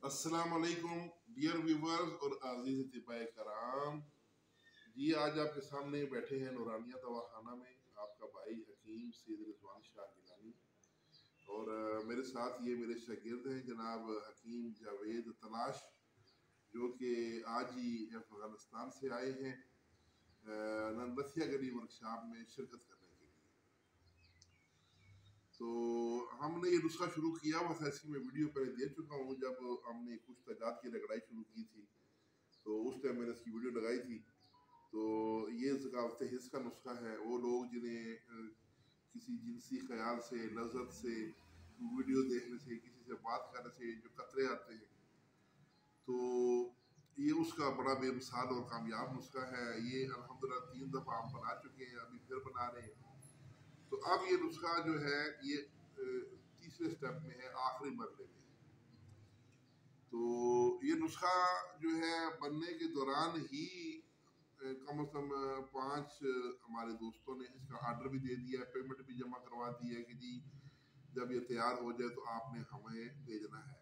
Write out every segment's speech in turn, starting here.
अस्सलाम वालेकुम dear viewers और अजीज तिबाए कराम जी। आज आपके सामने बैठे हैं नूरानिया दवाखाना में आपका भाई हकीम सैयद रिजवान शाह गिलानी और मेरे साथ ये मेरे शागिर्द हैं जनाब हकीम जावेद तलाश, जो कि आज ही अफगानिस्तान से आए हैं नंदसिया गली वर्कशॉप में शिरकत करने के लिए। तो हमने ये नुस्खा शुरू किया हुआ था, इसकी मैं वीडियो पहले दे चुका हूँ। जब हमने कुछ तजाद की रगड़ाई शुरू की थी तो उस टाइम मैंने इसकी वीडियो लगाई थी। तो ये ज़कावत हिस्स का नुस्खा है। वो लोग जिन्हें किसी जिनसी ख्याल से, लज़्ज़त से, वीडियो देखने से, किसी से बात करने से जो कतरे आते हैं, तो ये उसका बड़ा बेमिसाल और कामयाब नुस्खा है। ये अल्हम्दुलिल्लाह 3 दफ़ा हम बना चुके हैं, अभी फिर बना रहे हैं। तो अब ये नुस्खा जो है ये तीसरे स्टेप में है, आखिरी मरले में। तो ये नुस्खा जो है बनने के दौरान ही कम से कम 5 हमारे दोस्तों ने इसका आर्डर भी दे दिया है, पेमेंट भी जमा करवा दी है कि जी जब ये तैयार हो जाए तो आपने हमें भेजना है।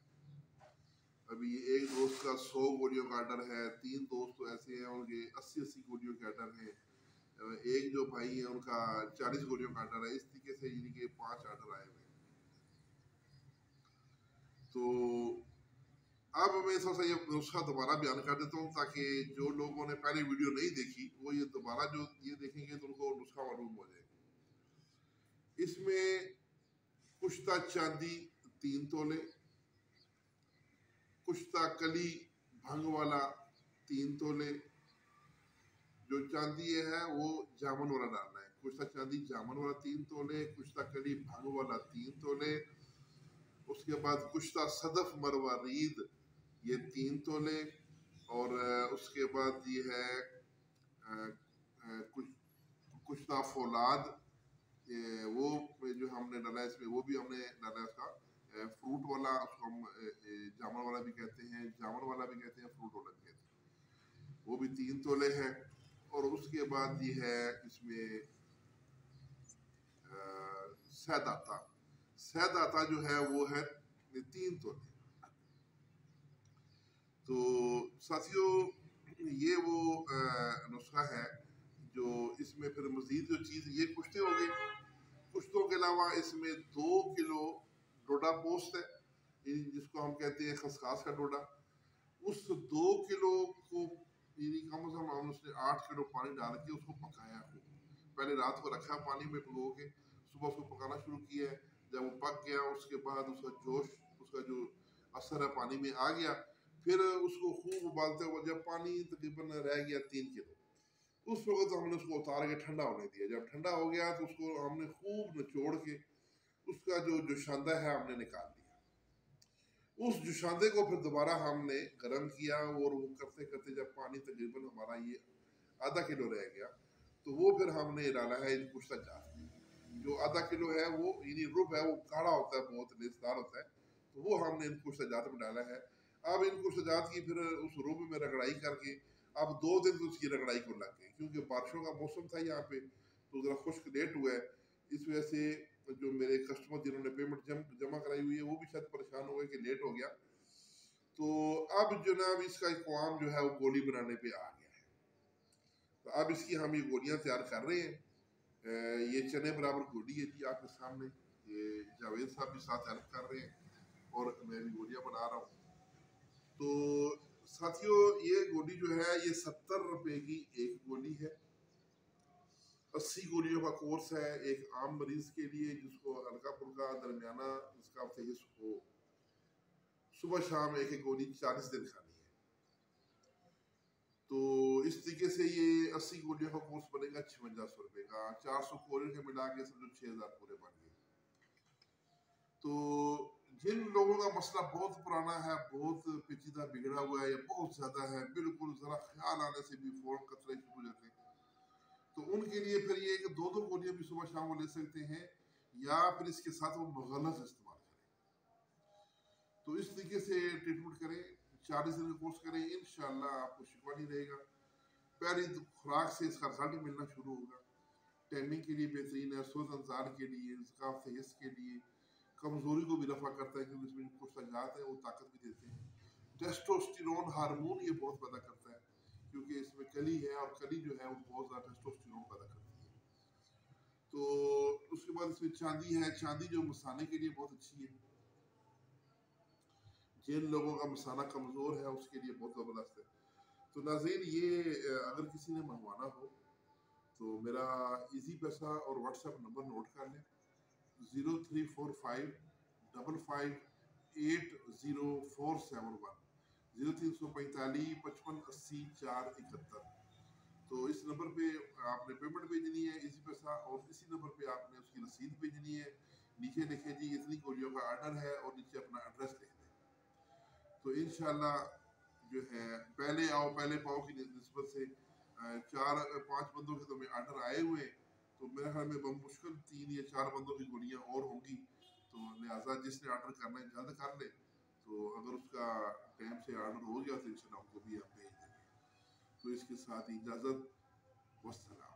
अभी एक दोस्त का 100 गोलियों का आर्डर है, 3 दोस्त तो ऐसे हैं उनके 80-80 गोलियों के आर्डर हैं, एक जो भाई है उनका 40 गोलियों का आर्डर है। इस तरीके से यानी कि 5 आर्डर आए हुए हैं। तो अब मैं थोड़ा सा ये नुस्खा दोबारा बयान कर देता हूँ ताकि जो लोगों ने पहले वीडियो नहीं देखी वो ये दोबारा जो ये देखेंगे तो उनको नुस्खा मालूम हो जाएगा। इसमें कुश्ता चांदी 3 तोले, कुश्ता कली भंग वाला 3 तोले। जो चांदी है वो जामन वाला डालना है। कुश्ता चांदी जामन वाला 3 तोले, कुश्ता कली भंग वाला 3 तोले। उसके बाद कुश्ता सदफ मरवा रीद ये 3 तोले। और उसके बाद ये है कुश्ता फौलाद, वो जो हमने डाला है इसमें, वो भी हमने डाला है इसका फ्रूट वाला, उसको हम जामन वाला भी कहते हैं, जामन वाला भी कहते हैं, फ्रूट वाला भी कहते हैं, वो भी 3 तोले है। और उसके बाद ये है इसमें सैदाता, सैदाता जो है वो है 3 तोले। तो साथियों ये वो नुस्खा है जो इसमें फिर मजीद जो चीज़ ये कुश्ते हो गए। कुश्तों के अलावा इसमें 2 किलो डोडा पोस्ट है, जिसको हम कहते हैं खसखास का डोडा। उस 2 किलो को यानी कम से कम हम उसने 8 किलो पानी डाल के उसको पकाया हो। पहले रात को रखा पानी में भिगो के, सुबह उसको पकाना शुरू किया है। जब वो पक गया उसके बाद उसका जोश, उसका जो असर है पानी में आ गया, फिर उसको खूब उबालते हुए जब पानी तकरीबन रह गया 3 किलो, उस वक्त हमने उसको उतार के ठंडा होने दिया। जब ठंडा हो गया तो उसको हमने खूब निचोड़ के उसका जो जुशांदा है हमने निकाल दिया। उस जुशांदे को फिर दोबारा हमने गर्म किया और वो करते करते जब पानी तकरीबन हमारा ये आधा किलो रह गया तो वो फिर हमने डाला है इन कुश्ता जात में। जो आधा किलो है वो यानी रुब है, वो काढ़ा होता है, बहुत लेसदार होता है, तो वो हमने इन कुश्ता जात में डाला है। अब इन कुश्ता जात की फिर उस रुब में रगड़ाई करके अब 2 दिन तो उसकी रगड़ाई को लग गई, क्योंकि बारिशों का मौसम था यहाँ पे तो ज़रा खुश्क लेट हुआ है। इस वजह से जो मेरे कस्टमर जिन्होंने पेमेंट जमा कराई हुई है वो भी शायद परेशान हो गए कि लेट हो गया। तो अब जनाब इसका इक़वाम जो है वो गोली बनाने पे आ गया है। तो अब इसकी हम ये गोलियां तैयार कर रहे हैं। ये चने बराबर गोली है जी आपके सामने। ये जावेद साहब भी साथ हेल्प कर रहे हैं और मैं भी गोलियां बना रहा हूँ। तो साथियों ये गोली जो है ये 70 रुपए की एक गोली है। 80 गोलियों का कोर्स है एक आम मरीज के लिए जिसको हल्का फुल्का दरमियाना इसका हिस्स हो। सुबह शाम एक एक गोली 40 दिन खानी है। तो इस तरीके से ये 80 गोलियों का कोर्स बनेगा 5600 रुपए का। 400 गोलियों के मिला के समझो 6000 पूरे बन गए। तो जिन लोगों का मसला बहुत पुराना है, बहुत पेचीदा बिगड़ा हुआ है या बहुत ज्यादा है, बिल्कुल जरा ख्याल आने से भी फौरन कतरे शुरू हो जाते हैं, तो उनके लिए फिर ये कि 2-2 गोलियां भी सुबह शाम वो ले सकते हैं या फिर इसके साथ वो मुगल्लज़ इस्तेमाल करें। तो इस तरीके से ट्रीटमेंट करें, 40 दिन का कोर्स करें, इंशाल्लाह आपको शिकवा नहीं रहेगा। पहली खुराक से इसका रिजल्ट मिलना शुरू होगा। टैनिंग के लिए बेहतरीन है, सूरत अंजार के लिए, ज़काफ़त हिस्स के लिए, कमज़ोरी को भी रफ़ा करता है क्योंकि इसमें कुछ तजात है वो ताकत भी देते हैं। टेस्टोस्टेरोन हार्मोन ये बहुत पैदा करता है, क्योंकि इसमें कली है और कली जो है वो बहुत ज़्यादा टेस्टोस्टेरोन पैदा करती है। तो उसके बाद इसमें चांदी है, चांदी जो मसाने के लिए बहुत अच्छी है, जिन लोगों का मसाना कमज़ोर है उसके लिए बहुत ज़बरदस्त है। तो नाज़रीन ये अगर किसी ने मंगवाना हो तो मेरा इजी पैसा और व्हाट्सएप नंबर नोट कर लें, 0345558047 0345558047 तो इस नंबर पे आपने पेमेंट भेजनी है इसी पैसा, और इसी नंबर पे आपने उसकी रसीद भेजनी है। नीचे लिखे जी इतनी गोलियों का ऑर्डर है और नीचे अपना एड्रेस लिख दें। तो इंशाल्लाह जो है पहले आओ पहले पाओ की निस्बत से 4-5 बंदों के तो में ऑर्डर आए हुए, तो मेरे ख्याल में मुश्किल 3 या 4 बंदों की गोलियां और होंगी। तो लिहाजा जिसने ऑर्डर करना है जल्द कर ले, तो अगर उसका टाइम से ऑर्डर हो गया तो इंशाल्लाह उनको भी हम भेज देंगे। तो इसके साथ इजाज़त, वस्सलाम।